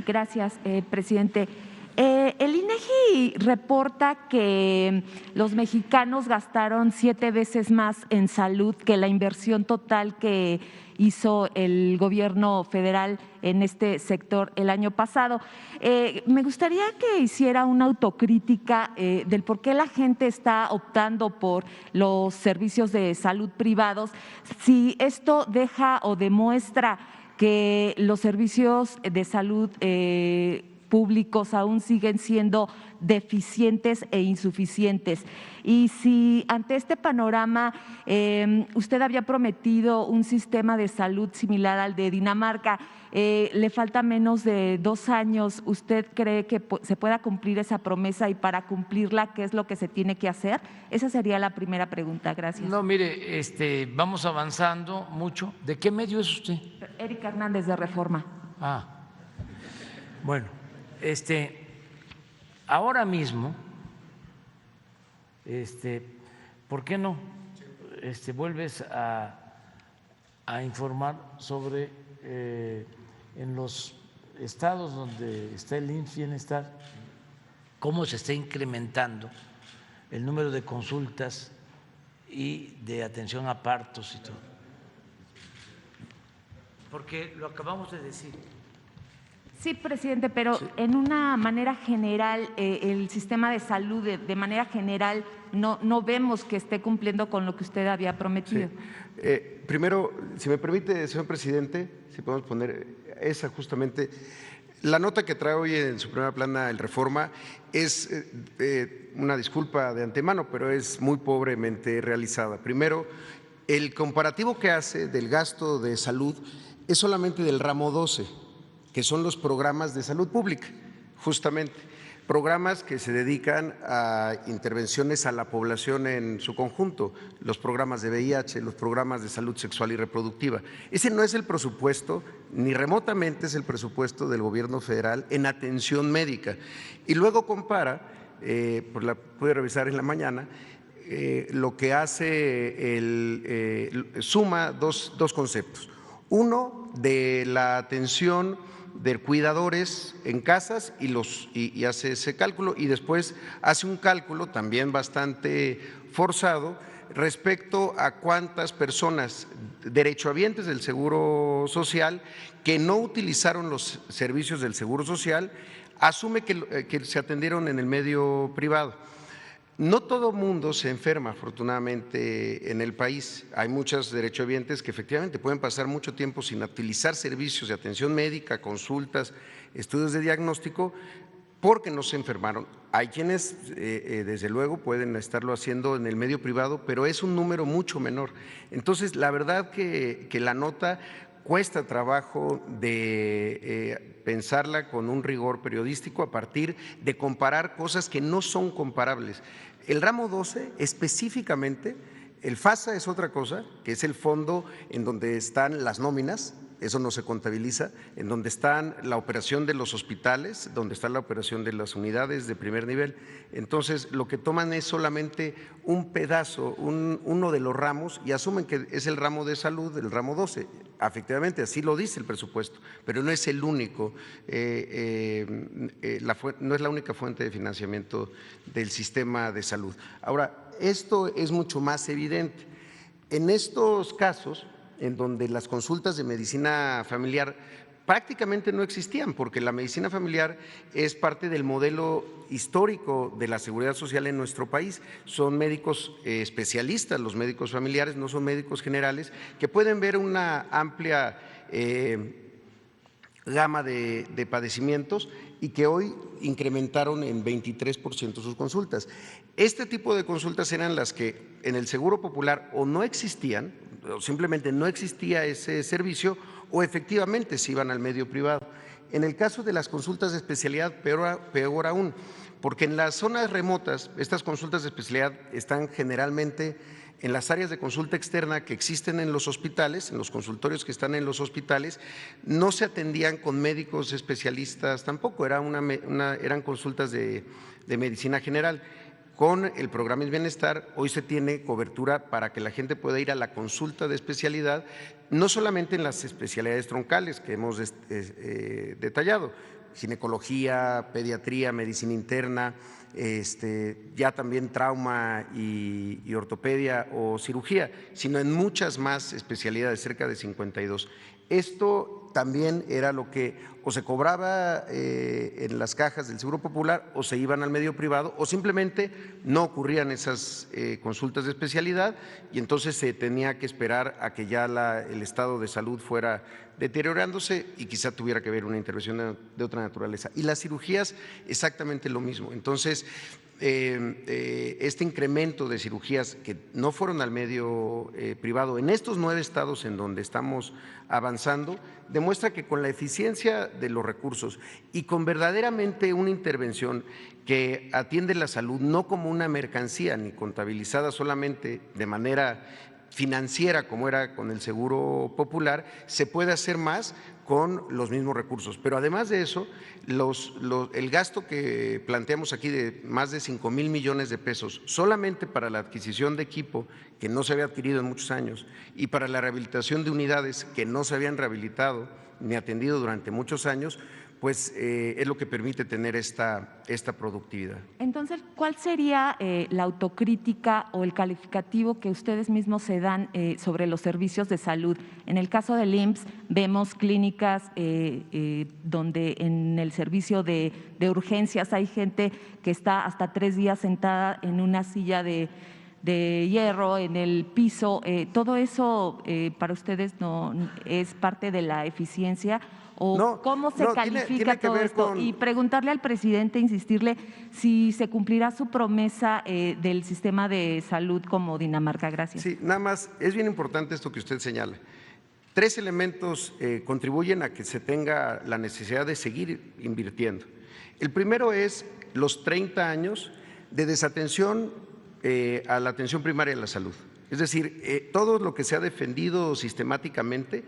Gracias, presidente. El INEGI reporta que los mexicanos gastaron 7 veces más en salud que la inversión total que hizo el gobierno federal en este sector el año pasado. Me gustaría que hiciera una autocrítica del por qué la gente está optando por los servicios de salud privados, si esto deja o demuestra que los servicios de salud públicos aún siguen siendo deficientes e insuficientes. Y si ante este panorama usted había prometido un sistema de salud similar al de Dinamarca, le falta menos de 2 años, ¿usted cree que se pueda cumplir esa promesa y para cumplirla qué es lo que se tiene que hacer? Esa sería la primera pregunta. Gracias. No, mire, vamos avanzando mucho. ¿De qué medio es usted? Erika Hernández, de Reforma. Bueno, ahora mismo, ¿por qué no vuelves a informar sobre en los estados donde está el IMSS Bienestar cómo se está incrementando el número de consultas y de atención a partos y todo? Porque lo acabamos de decir. Sí, presidente, pero sí, en una manera general, el sistema de salud, de manera general, no vemos que esté cumpliendo con lo que usted había prometido. Sí. Primero, si me permite, señor presidente, si podemos poner esa justamente. La nota que trae hoy en su primera plana el Reforma es una disculpa de antemano, pero es muy pobremente realizada. Primero, el comparativo que hace del gasto de salud es solamente del ramo 12, que son los programas de salud pública, justamente, programas que se dedican a intervenciones a la población en su conjunto, los programas de VIH, los programas de salud sexual y reproductiva. Ese no es el presupuesto, ni remotamente es el presupuesto del gobierno federal en atención médica. Y luego compara, pues la pude revisar en la mañana, lo que hace suma dos conceptos. Uno, de la atención de cuidadores en casas y hace ese cálculo, y después hace un cálculo también bastante forzado respecto a cuántas personas derechohabientes del Seguro Social que no utilizaron los servicios del Seguro Social, asume que se atendieron en el medio privado. No todo mundo se enferma, afortunadamente, en el país. Hay muchos derechohabientes que efectivamente pueden pasar mucho tiempo sin utilizar servicios de atención médica, consultas, estudios de diagnóstico, porque no se enfermaron. Hay quienes, desde luego, pueden estarlo haciendo en el medio privado, pero es un número mucho menor. Entonces, la verdad que la nota cuesta trabajo de pensarla con un rigor periodístico a partir de comparar cosas que no son comparables. El ramo 12 específicamente, el FASA es otra cosa, que es el fondo en donde están las nóminas, eso no se contabiliza, en donde están la operación de los hospitales, donde está la operación de las unidades de primer nivel. Entonces, lo que toman es solamente un pedazo, uno de los ramos, y asumen que es el ramo de salud, el ramo 12. Efectivamente, así lo dice el presupuesto, pero no es el único, no es la única fuente de financiamiento del sistema de salud. Ahora, esto es mucho más evidente. En estos casos, en donde las consultas de medicina familiar prácticamente no existían, porque la medicina familiar es parte del modelo histórico de la seguridad social en nuestro país. Son médicos especialistas, los médicos familiares, no son médicos generales, que pueden ver una amplia gama de padecimientos y que hoy incrementaron en 23% sus consultas. Este tipo de consultas eran las que en el Seguro Popular o no existían, o simplemente no existía ese servicio, o efectivamente se iban al medio privado. En el caso de las consultas de especialidad, peor aún, porque en las zonas remotas estas consultas de especialidad están generalmente en las áreas de consulta externa que existen en los hospitales, en los consultorios que están en los hospitales, no se atendían con médicos especialistas tampoco, eran consultas de medicina general. Con el programa Bienestar hoy se tiene cobertura para que la gente pueda ir a la consulta de especialidad, no solamente en las especialidades troncales que hemos detallado, ginecología, pediatría, medicina interna, ya también trauma y ortopedia o cirugía, sino en muchas más especialidades, cerca de 52. Esto también era lo que o se cobraba en las cajas del Seguro Popular o se iban al medio privado o simplemente no ocurrían esas consultas de especialidad y entonces se tenía que esperar a que ya el estado de salud fuera deteriorándose y quizá tuviera que haber una intervención de otra naturaleza. Y las cirugías exactamente lo mismo. Entonces, este incremento de cirugías que no fueron al medio privado en estos 9 estados en donde estamos avanzando, demuestra que con la eficiencia de los recursos y con verdaderamente una intervención que atiende la salud no como una mercancía ni contabilizada solamente de manera financiera como era con el Seguro Popular, se puede hacer más con los mismos recursos. Pero además de eso, el gasto que planteamos aquí de más de 5,000 millones de pesos solamente para la adquisición de equipo que no se había adquirido en muchos años y para la rehabilitación de unidades que no se habían rehabilitado ni atendido durante muchos años, pues es lo que permite tener esta productividad. Entonces, ¿cuál sería la autocrítica o el calificativo que ustedes mismos se dan sobre los servicios de salud? En el caso del IMSS vemos clínicas donde en el servicio de urgencias hay gente que está hasta 3 días sentada en una silla de hierro en el piso. ¿Todo eso para ustedes no es parte de la eficiencia? ¿O no, cómo se califica tiene que todo ver esto? Y preguntarle al presidente, insistirle si se cumplirá su promesa del sistema de salud como Dinamarca. Gracias. Sí, nada más, es bien importante esto que usted señala. 3 elementos contribuyen a que se tenga la necesidad de seguir invirtiendo. El primero es los 30 años de desatención a la atención primaria de la salud. Es decir, todo lo que se ha defendido sistemáticamente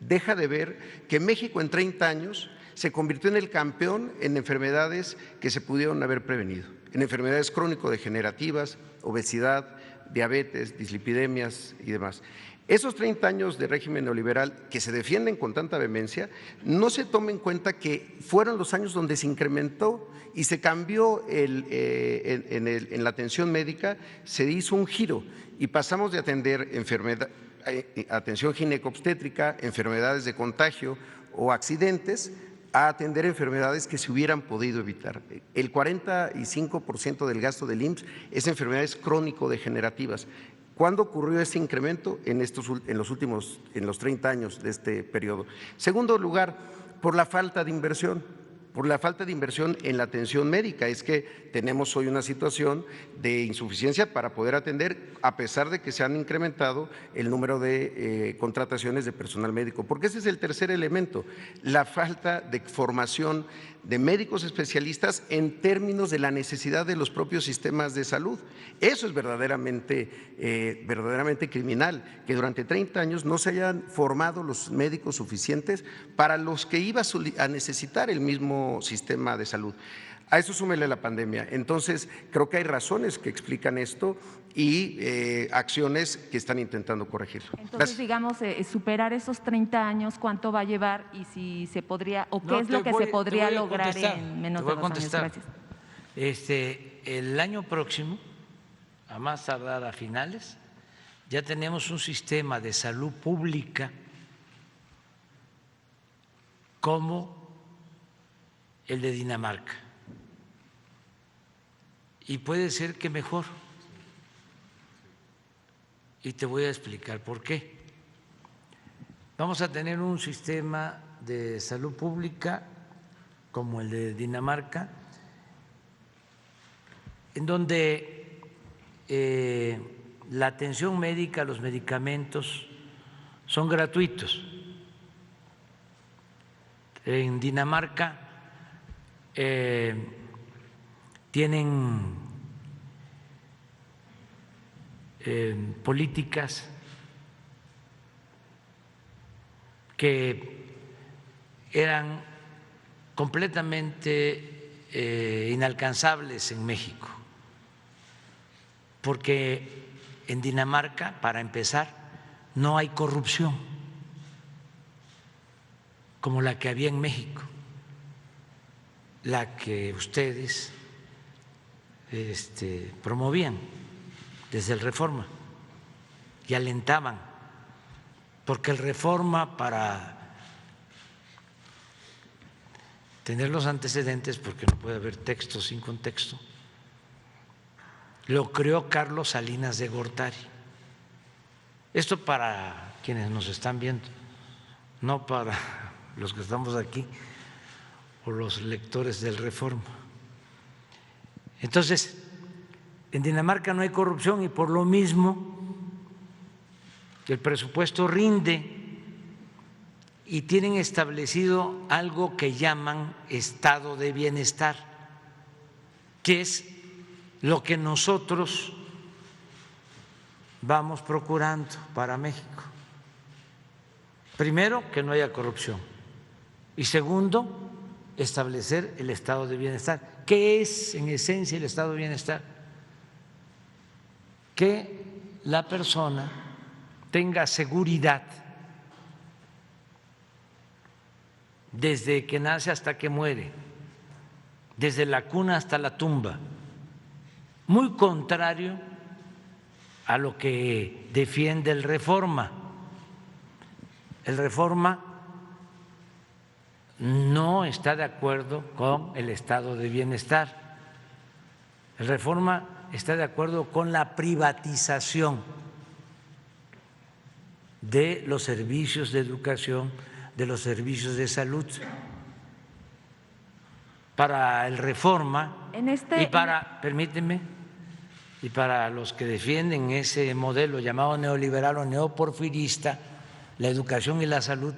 deja de ver que México en 30 años se convirtió en el campeón en enfermedades que se pudieron haber prevenido, en enfermedades crónico-degenerativas, obesidad, diabetes, dislipidemias y demás. Esos 30 años de régimen neoliberal que se defienden con tanta vehemencia, no se toma en cuenta que fueron los años donde se incrementó y se cambió en la atención médica, se hizo un giro y pasamos de atender atención ginecobstétrica, enfermedades de contagio o accidentes, a atender enfermedades que se hubieran podido evitar. El 45% del gasto del IMSS es enfermedades crónico-degenerativas. ¿Cuándo ocurrió este incremento? En los 30 años de este periodo. Segundo lugar, por la falta de inversión. Por la falta de inversión en la atención médica. Es que tenemos hoy una situación de insuficiencia para poder atender, a pesar de que se han incrementado el número de contrataciones de personal médico. Porque ese es el tercer elemento, la falta de formación de médicos especialistas en términos de la necesidad de los propios sistemas de salud. Eso es verdaderamente criminal, que durante 30 años no se hayan formado los médicos suficientes para los que iba a necesitar el mismo sistema de salud. A eso súmele la pandemia. Entonces, creo que hay razones que explican esto y acciones que están intentando corregirlo. Entonces, digamos, superar esos 30 años, ¿cuánto va a llevar y si se podría, o qué es lo que se podría lograr en menos de 2 años? Gracias. El año próximo, a más tardar a finales, ya tenemos un sistema de salud pública como el de Dinamarca. Y puede ser que mejor. Y te voy a explicar por qué. Vamos a tener un sistema de salud pública como el de Dinamarca, en donde la atención médica, los medicamentos son gratuitos. En Dinamarca tienen políticas que eran completamente inalcanzables en México, porque en Dinamarca, para empezar, no hay corrupción. como la que había en México, la que ustedes promovían desde el Reforma y alentaban, porque el Reforma, para tener los antecedentes, porque no puede haber texto sin contexto, lo creó Carlos Salinas de Gortari. Esto para quienes nos están viendo, no para los que estamos aquí o los lectores del Reforma. Entonces, en Dinamarca no hay corrupción y por lo mismo el presupuesto rinde y tienen establecido algo que llaman estado de bienestar, que es lo que nosotros vamos procurando para México. Primero, que no haya corrupción y segundo, establecer el estado de bienestar. ¿Qué es en esencia el estado de bienestar? Que la persona tenga seguridad desde que nace hasta que muere, desde la cuna hasta la tumba, muy contrario a lo que defiende el Reforma. El Reforma no está de acuerdo con el estado de bienestar. El Reforma está de acuerdo con la privatización de los servicios de educación, de los servicios de salud. Para el Reforma permíteme, y para los que defienden ese modelo llamado neoliberal o neoporfirista, la educación y la salud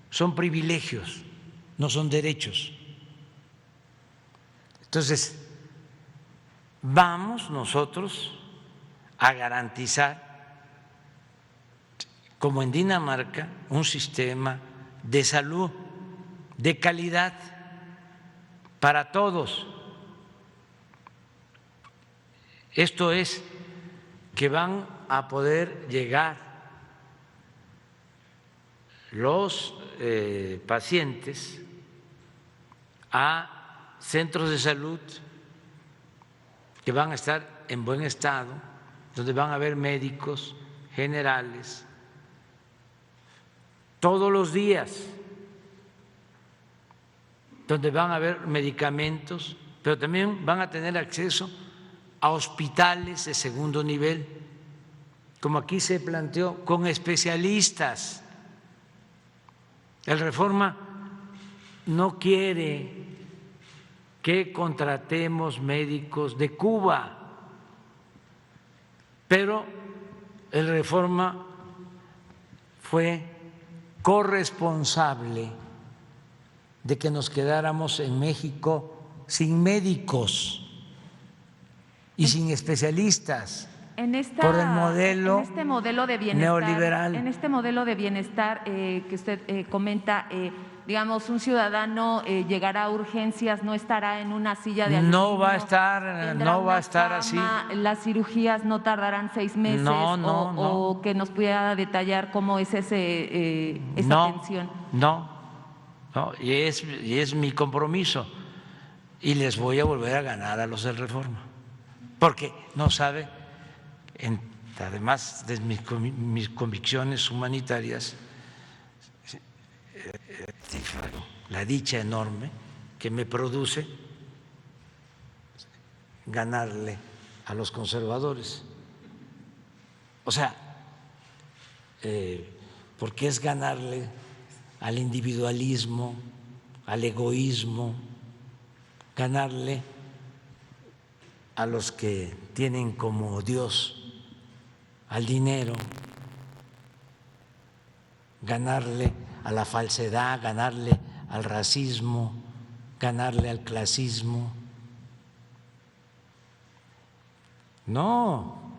son privilegios, no son derechos. Entonces, vamos nosotros a garantizar, como en Dinamarca, un sistema de salud de calidad para todos. Esto es que van a poder llegar los pacientes a centros de salud que van a estar en buen estado, donde van a haber médicos generales todos los días, donde van a haber medicamentos, pero también van a tener acceso a hospitales de segundo nivel, como aquí se planteó, con especialistas. El Reforma no quiere que contratemos médicos de Cuba, pero el Reforma fue corresponsable de que nos quedáramos en México sin médicos y sin especialistas por el modelo de bienestar, neoliberal. En este modelo de bienestar que usted comenta, digamos, un ciudadano llegará a urgencias, no estará en una silla de aluminio. No va a estar así. Las cirugías no tardarán 6 meses. O que nos pudiera detallar cómo es esa atención. No, y es mi compromiso y les voy a volver a ganar a los del Reforma, porque no sabe, además de mis convicciones humanitarias, la dicha enorme que me produce ganarle a los conservadores. O sea, porque es ganarle al individualismo, al egoísmo, ganarle a los que tienen como Dios al dinero, ganarle a la falsedad, ganarle al racismo, ganarle al clasismo. No,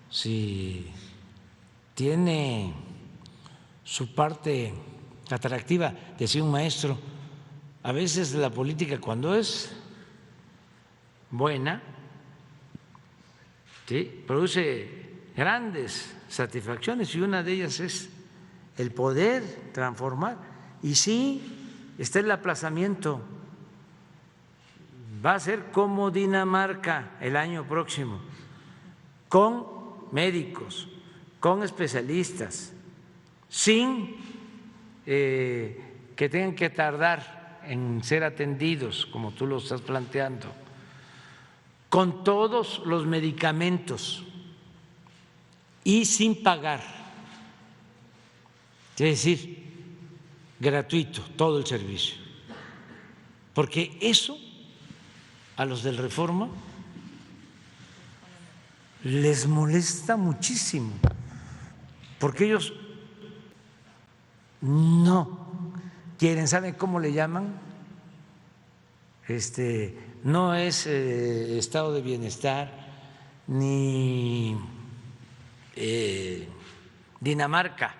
si tiene su parte atractiva, decía un maestro, a veces la política cuando es buena, ¿sí?, produce grandes satisfacciones y una de ellas es el poder transformar. Y sí, está el aplazamiento. Va a ser como Dinamarca el año próximo, con médicos, con especialistas, sin que tengan que tardar en ser atendidos, como tú lo estás planteando, con todos los medicamentos y sin pagar, es decir, gratuito todo el servicio, porque eso a los del Reforma les molesta muchísimo, porque ellos no quieren, ¿saben cómo le llaman? No es estado de bienestar ni Dinamarca,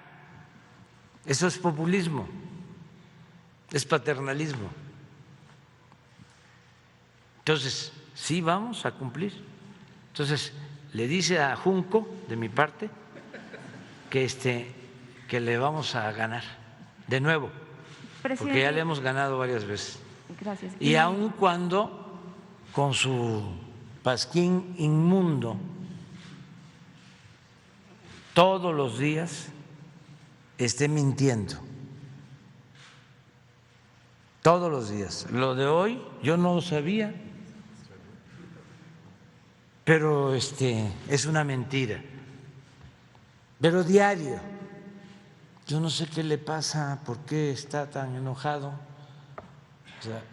eso es populismo, es paternalismo. Entonces, sí vamos a cumplir. Entonces, le dice a Junco, de mi parte, que le vamos a ganar de nuevo, porque ya le hemos ganado varias veces. Gracias. Y aun cuando con su pasquín inmundo todos los días esté mintiendo. Todos los días. Lo de hoy yo no lo sabía, pero es una mentira. Pero diario. Yo no sé qué le pasa, por qué está tan enojado. O sea,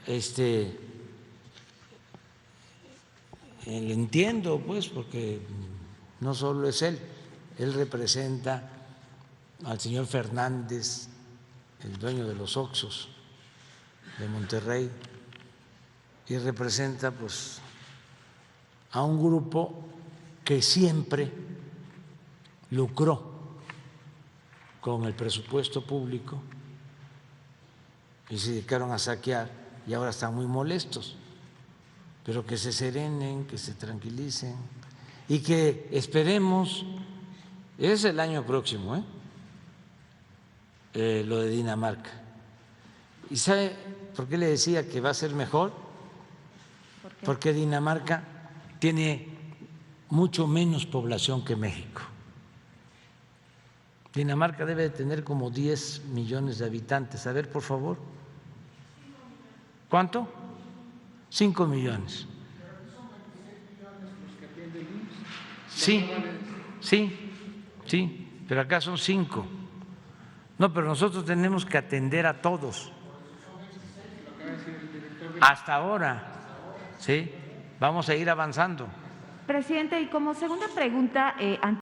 le entiendo, pues, porque no solo es él representa al señor Fernández, el dueño de los Oxxos de Monterrey, y representa, pues, a un grupo que siempre lucró con el presupuesto público y se dedicaron a saquear y ahora están muy molestos, pero que se serenen, que se tranquilicen y que esperemos, es el año próximo, lo de Dinamarca. ¿Y sabe por qué le decía que va a ser mejor? Porque Dinamarca tiene mucho menos población que México. Dinamarca debe de tener como 10 millones de habitantes. A ver, por favor. ¿Cuánto? 5 millones. Sí, pero acá son 5. No, pero nosotros tenemos que atender a todos. Hasta ahora, sí, vamos a ir avanzando. Presidente, y como segunda pregunta,